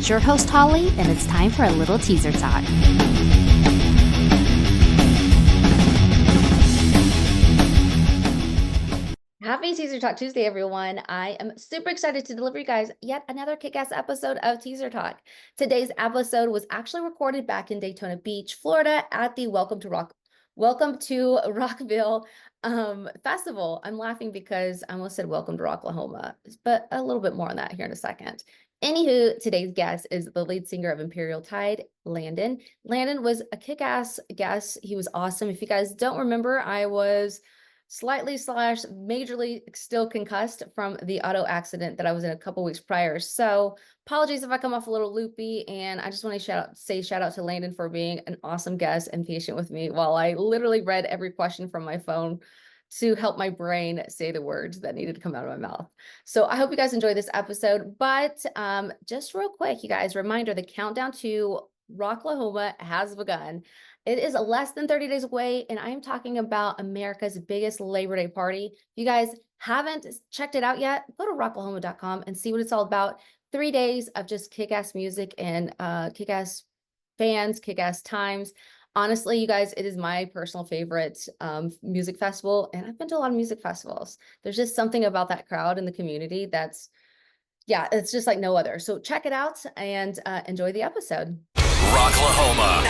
It's your host, Holly, and it's time for a little teaser talk. Happy Teaser Talk Tuesday, everyone. I am super excited to deliver you guys yet another kick-ass episode of Teaser Talk. Today's episode was actually recorded back in Daytona Beach, Florida at the Welcome to Rockville festival. I'm laughing because I almost said Welcome to Rocklahoma, but a little bit more on that here in a second. Anywho, today's guest is the lead singer of Imperial Tide, Landon. Landon was a kick-ass guest. He was awesome. If you guys don't remember, I was slightly/majorly still concussed from the auto accident that I was in a couple weeks prior. So apologies if I come off a little loopy, and I just want to say shout out to Landon for being an awesome guest and patient with me while I literally read every question from my phone to help my brain say the words that needed to come out of my mouth. So I hope you guys enjoy this episode, but just real quick, you guys, reminder, the countdown to Rocklahoma has begun. It is less than 30 days away, and I am talking about America's biggest Labor Day party. If you guys haven't checked it out yet, go to rocklahoma.com and see what it's all about. 3 days of just kick-ass music and kick-ass fans, kick-ass times. Honestly, you guys, it is my personal favorite music festival, and I've been to a lot of music festivals. There's just something about that crowd in the community that's, yeah, it's just like no other. So check it out and enjoy the episode. Rocklahoma.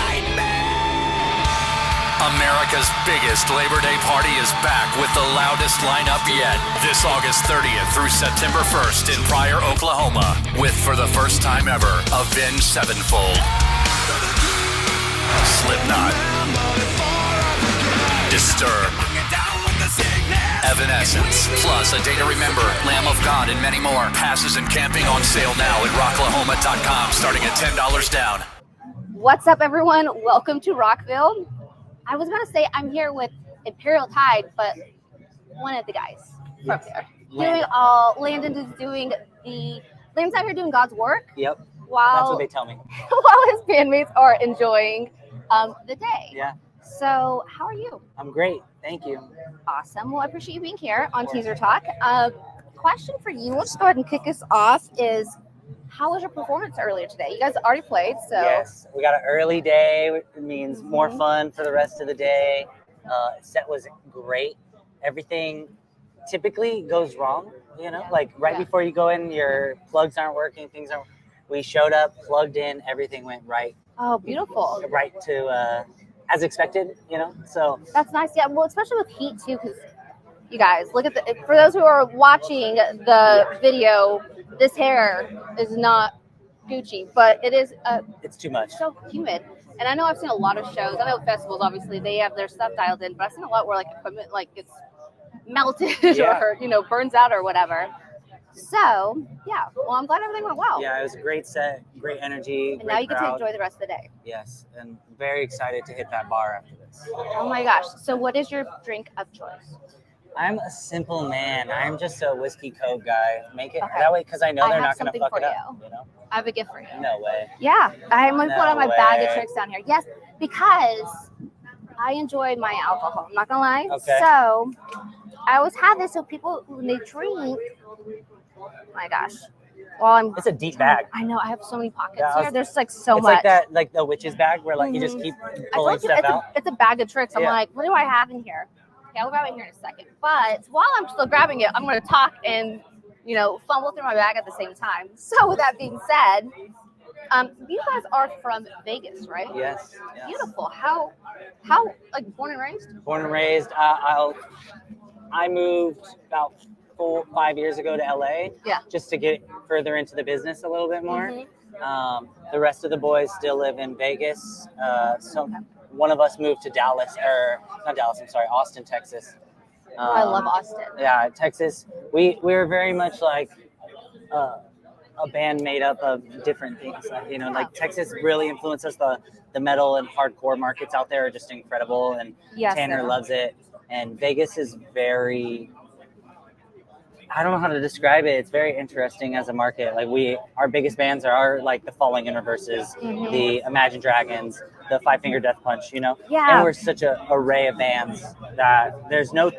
America's biggest Labor Day party is back with the loudest lineup yet. This August 30th through September 1st in Pryor, Oklahoma, with, for the first time ever, Avenged Sevenfold, Slipknot, Disturbed, Evanescence, plus A Day to Remember, Lamb of God, and many more. Passes and camping on sale now at rocklahoma.com, starting at $10 down. What's up, everyone? Welcome to Rockville. I was going to say I'm here with Imperial Tide, but one of the guys from there. Landon's out here doing God's work. Yep. While, that's what they tell me. While his bandmates are enjoying the day. Yeah. So how are you? I'm great. Thank you. Awesome. Well, I appreciate you being here on Teaser Talk. Question for you. Let's go ahead and kick us off is, how was your performance earlier today? You guys already played, so. Yes, we got an early day, which means more fun for the rest of the day. Set was great. Everything typically goes wrong, like before you go in, your plugs aren't working, we showed up, plugged in, everything went right. Oh, beautiful. Right to, as expected, so. That's nice, yeah, well, especially with heat too, because you guys, look at for those who are watching the video, this hair is not Gucci, but it is. It's too much. So humid. And I know I've seen a lot of shows. I know festivals, obviously, they have their stuff dialed in, but I've seen a lot where equipment it's melted or, burns out or whatever. So, yeah. Well, I'm glad everything went well. Yeah, it was a great set, great energy. And now you get to enjoy the rest of the day. Yes, and very excited to hit that bar after this. Oh my gosh. So what is your drink of choice? I'm a simple man. I'm just a whiskey Coke guy. Make it that way because I know they're not going to fuck it up. I have a gift for you. No way. Yeah, I'm going to put on my bag of tricks down here. Yes, because I enjoy my alcohol. I'm not going to lie. Okay. So I always have this so people, when they drink, my gosh. Well, it's a deep bag. I know. I have so many pockets Yeah, here. There's so much. It's like that, like the witch's bag where you just keep pulling stuff out. It's a bag of tricks. I'm like, what do I have in here? Okay, I'll grab it here in a second. But while I'm still grabbing it, I'm going to talk and, fumble through my bag at the same time. So with that being said, you guys are from Vegas, right? Yes. Beautiful. How born and raised? Born and raised. I moved about 4-5 years ago to LA. Yeah. Just to get further into the business a little bit more. Mm-hmm. The rest of the boys still live in Vegas. One of us moved to Austin, Texas. I love Austin. Yeah, Texas. We were very much like a band made up of different things. Like Texas really influenced us. The metal and hardcore markets out there are just incredible, and Tanner loves it. And Vegas is very, I don't know how to describe it. It's very interesting as a market. Our biggest bands are the Falling Universes, the Imagine Dragons, the Five Finger Death Punch, Yeah. And we're such an array of bands that there's no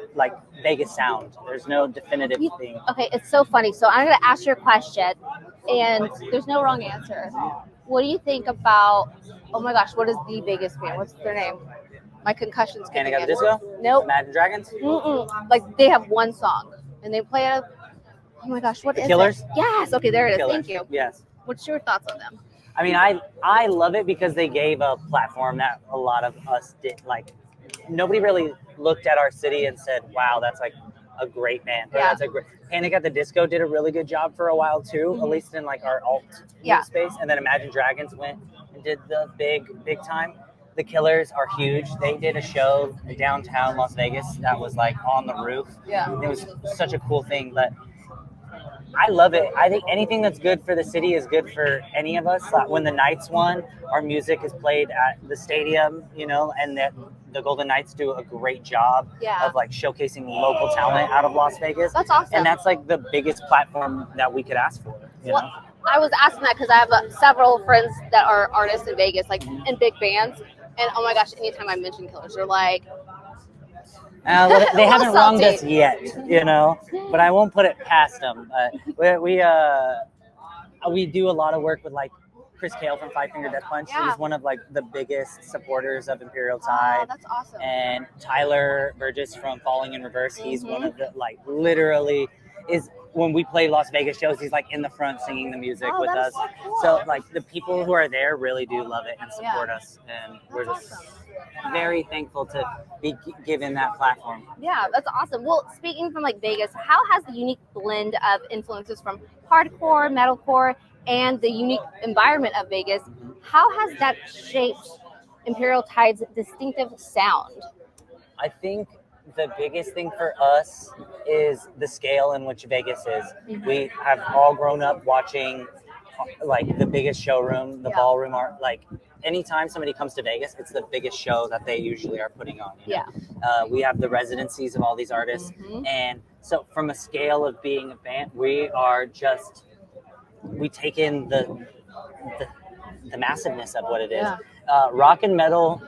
Vegas sound. There's no definitive thing. Okay, it's so funny. So I'm going to ask you a question. and there's no wrong answer. What do you think about? Oh my gosh, what is the Vegas band? What's their name? My concussion's kicking Panic at in. the Disco? Nope. Imagine Dragons? Like they have one song and they play it. Oh my gosh, what The is Killers? it? Yes. Okay, there it is. Killers. Thank you. Yes. What's your thoughts on them? I mean, I love it because they gave a platform that a lot of us did. Like, nobody really looked at our city and said, wow, that's like a great band. Or Yeah. That's a great. Panic at the Disco did a really good job for a while too, at least in like our alt space. And then Imagine Dragons went and did the big time. The Killers are huge. They did a show in downtown Las Vegas that was like on the roof. Yeah. It was such a cool thing, but I love it. I think anything that's good for the city is good for any of us. When the Knights won, our music is played at the stadium, you know, and the Golden Knights do a great job of like showcasing local talent out of Las Vegas. That's awesome. And that's like the biggest platform that we could ask for. You know? I was asking that because I have several friends that are artists in Vegas, like in big bands. And oh my gosh, anytime I mention Killers, they're like, well, they haven't wronged salty. us yet, you know, but I won't put it past them. We do a lot of work with like Chris Kale from Five Finger Death Punch. Yeah. He's one of like the biggest supporters of Imperial Tide. Oh, that's awesome. And Tyler Burgess from Falling in Reverse. He's one of the like literally is when we play Las Vegas shows, he's like in the front singing the music with us. So cool. So like the people who are there really do love it and support us, and we're just very thankful to be given that platform. Yeah, that's awesome. Well, speaking from like Vegas, how has the unique blend of influences from hardcore, metalcore, and the unique environment of Vegas, how has that shaped Imperial Tide's distinctive sound? I think the biggest thing for us is the scale in which Vegas is. We have all grown up watching like the biggest showroom, the ballroom art. Like anytime somebody comes to Vegas, it's the biggest show that they usually are putting on. You know? We have the residencies of all these artists. And so from a scale of being a band, we take in the massiveness of what it is. Rock and metal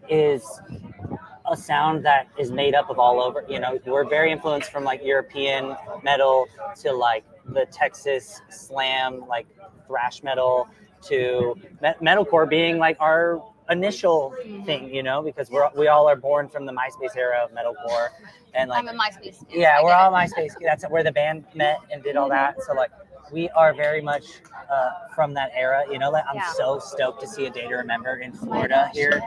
is a sound that is made up of all over, you know, we're very influenced from like European metal to like the Texas slam, like thrash metal to metalcore being like our initial thing, you know, because we all are born from the MySpace era of metalcore. And like, I'm in MySpace. Yeah, we're all MySpace. That's where the band met and did all that. So like, we are very much from that era, you know. Like I'm so stoked to see A Day to Remember in Florida here,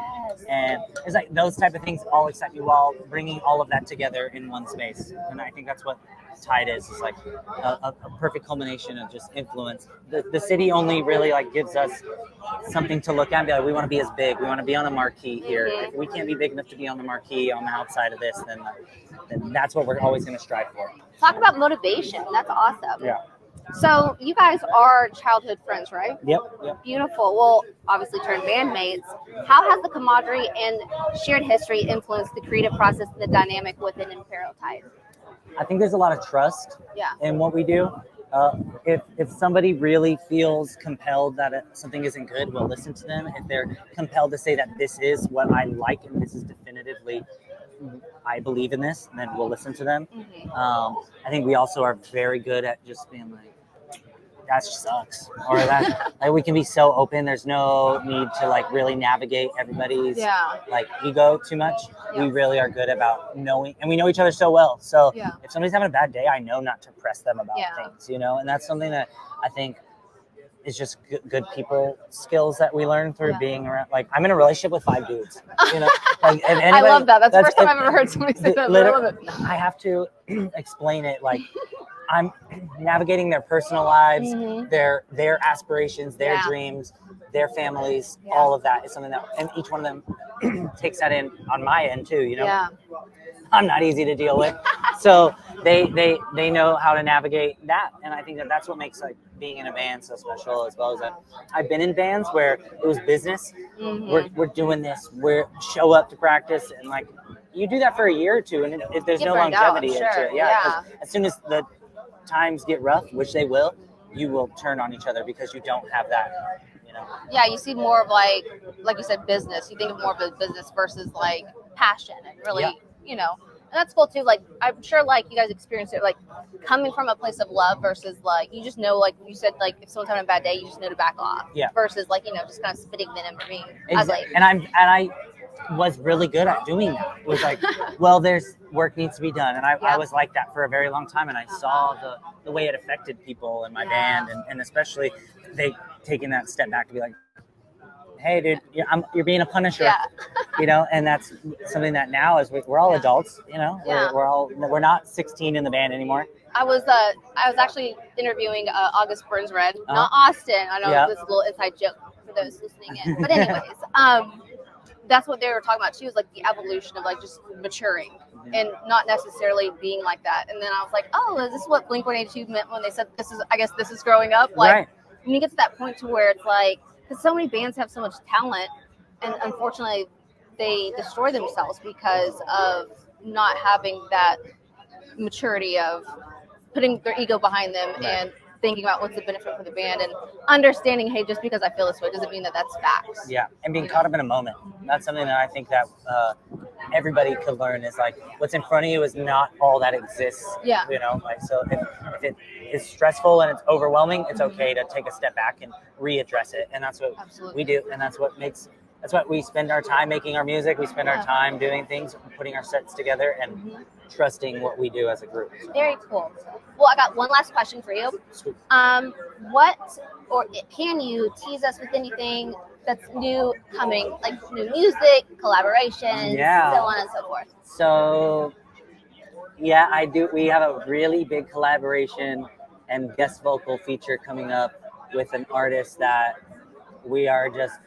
and it's like those type of things all excite me while bringing all of that together in one space. And I think that's what Tide is like a perfect culmination of just influence. The city only really like gives us something to look at and be like, we want to be as big, we want to be on the marquee here. If we can't be big enough to be on the marquee on the outside of this, then that's what we're always going to strive for. Talk about motivation. That's awesome. Yeah. So you guys are childhood friends, right? Yep. Beautiful. Well, obviously turned bandmates. How has the camaraderie and shared history influenced the creative process and the dynamic within Imperial Tide? I think there's a lot of trust in what we do. If somebody really feels compelled that something isn't good, we'll listen to them. If they're compelled to say that this is what I like and this is definitively, I believe in this, then we'll listen to them. I think we also are very good at just being like, that sucks, or that like we can be so open. There's no need to like really navigate everybody's like ego too much. We really are good about knowing, and we know each other so well. So if somebody's having a bad day, I know not to press them about things, you know, and that's something that I think is just good people skills that we learn through being around. Like I'm in a relationship with 5 dudes, you know. Like, if anybody, I love that. That's the first time I've ever heard somebody say that. I love it. I have to explain it like I'm navigating their personal lives, their aspirations, their dreams, their families, all of that is something that, and each one of them takes that in on my end too, you know. I'm not easy to deal with. So they know how to navigate that. And I think that that's what makes like being in a band so special, as well as that I've been in bands where it was business. We're doing this, we're show up to practice, and like you do that for a year or two, and if there's no longevity into it. As soon as the times get rough, which they will, you will turn on each other because you don't have that, you know. Yeah, you see more of like you said, business. You think of more of a business versus like passion and really, you know. And that's cool too. Like, I'm sure like you guys experience it, like coming from a place of love versus like, you just know, like you said, like if someone's having a bad day, you just know to back off. Yeah. Versus like, you know, just kind of spitting venom or being Exactly. ugly. And I was really good at doing that. It was like, well, there's work needs to be done. And I was like that for a very long time. And I saw the way it affected people in my band, and especially they taking that step back to be like, hey, dude, you're being a punisher, you know, and that's something that now is we're all adults, you know, we're not 16 in the band anymore. I was actually interviewing August Burns Red, not Austin. I know this is a little inside joke for those listening in, but anyways, that's what they were talking about too, is like the evolution of like just maturing and not necessarily being like that. And then I was like, oh, is this what Blink-182 meant when they said this is growing up? Like when you get to that point to where it's like, because so many bands have so much talent, and unfortunately they destroy themselves because of not having that maturity of putting their ego behind them and thinking about what's the benefit for the band and understanding, hey, just because I feel this way doesn't mean that that's facts. Yeah, and being caught up in a moment. That's something that I think that everybody could learn, is like what's in front of you is not all that exists. Yeah. You know, like, so if it is stressful and it's overwhelming, it's okay to take a step back and readdress it. And that's what we do. And that's what we spend our time making our music. We spend our time doing things, putting our sets together, and trusting what we do as a group. So. Very cool. Well, I got one last question for you. Sweet. Can you tease us with anything that's new coming, like new music, collaborations, so on and so forth? So, yeah, I do. We have a really big collaboration and guest vocal feature coming up with an artist that we are just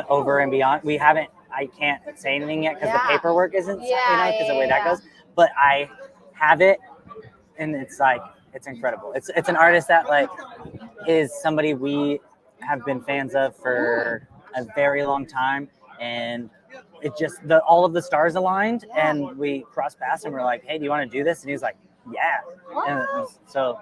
over and beyond. I can't say anything yet because the paperwork isn't, because the way that goes. But I have it, and it's like, it's incredible. It's an artist that like is somebody we have been fans of for a very long time, and it just all of the stars aligned, and we crossed paths, and we're like, hey, do you want to do this? And he was like, yeah. So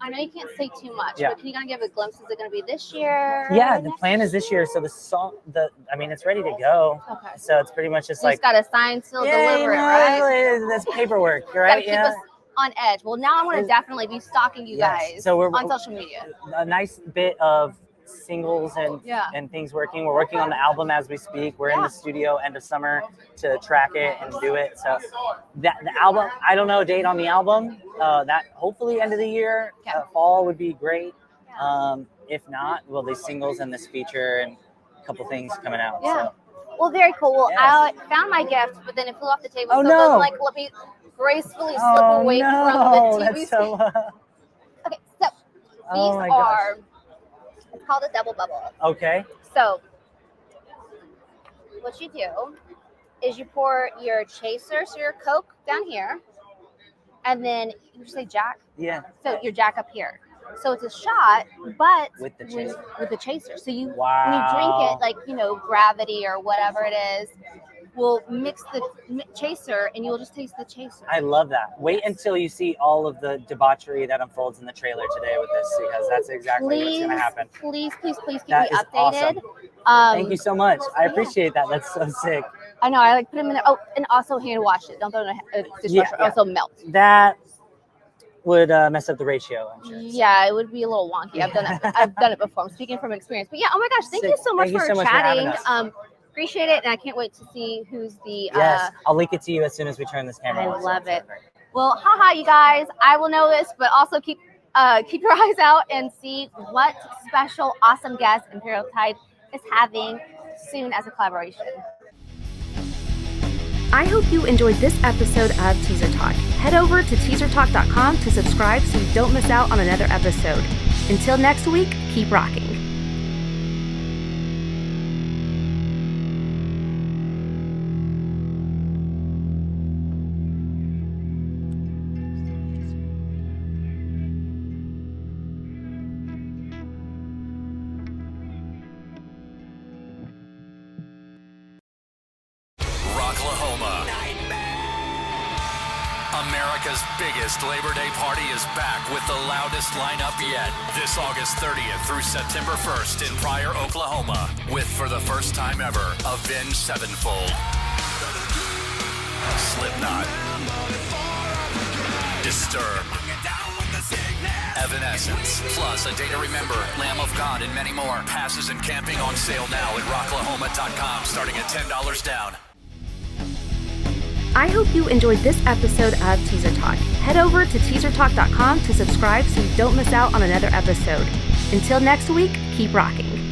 I know you can't say too much, but can you kind of give a glimpse? Is it going to be this year? Yeah, the plan is this year. So the song, it's ready to go. Okay. So it's pretty much just you like, got to sign, seal, deliver it, right? That's paperwork, right? Keep us on edge. Well, now I'm going to definitely be stalking you guys on social media. A nice bit of singles and things working. We're working on the album as we speak. We're in the studio end of summer to track it and do it. So the album, I don't know a date on the album. That hopefully end of the year, fall would be great. If not, these singles and this feature and a couple things coming out. Yeah. So. Well, very cool. Well, I found my gift, but then it flew off the table. Then, like, let me gracefully slip away from the TV. That's so, okay, so these are. It's called a double bubble. Okay. So what you do is you pour your chaser, so your Coke down here, and then you say Jack. Yeah. So your Jack up here. So it's a shot, but with the chaser. With the chaser. So when you drink it, like, gravity or whatever it is, will mix the chaser, and you'll just taste the chaser. I love that. Wait until you see all of the debauchery that unfolds in the trailer today with this, because that's exactly what's going to happen. Please keep me updated. Awesome. Thank you so much. I appreciate that. That's so sick. I know. I like put them in there. Oh, and also hand wash it. Don't throw it in a dishwasher. Also melt. That would mess up the ratio, I'm sure. Yeah, it would be a little wonky. I've done it before. I'm speaking from experience. But yeah, oh my gosh, thank you so much for chatting. Appreciate it, and I can't wait to see who's the. Yes, I'll link it to you as soon as we turn this camera on. I love it. Well, haha, you guys. I will know this, but also keep your eyes out and see what special, awesome guest Imperial Tide is having soon as a collaboration. I hope you enjoyed this episode of Teaser Talk. Head over to teasertalk.com to subscribe so you don't miss out on another episode. Until next week, keep rocking. America's biggest Labor Day party is back with the loudest lineup yet. This August 30th through September 1st in Pryor, Oklahoma, with, for the first time ever, Avenged Sevenfold. Slipknot, Disturbed, Evanescence, plus A Day to Remember, Lamb of God, and many more. Passes and camping on sale now at rocklahoma.com, starting at $10 down. I hope you enjoyed this episode of Teaser Talk. Head over to teasertalk.com to subscribe so you don't miss out on another episode. Until next week, keep rocking.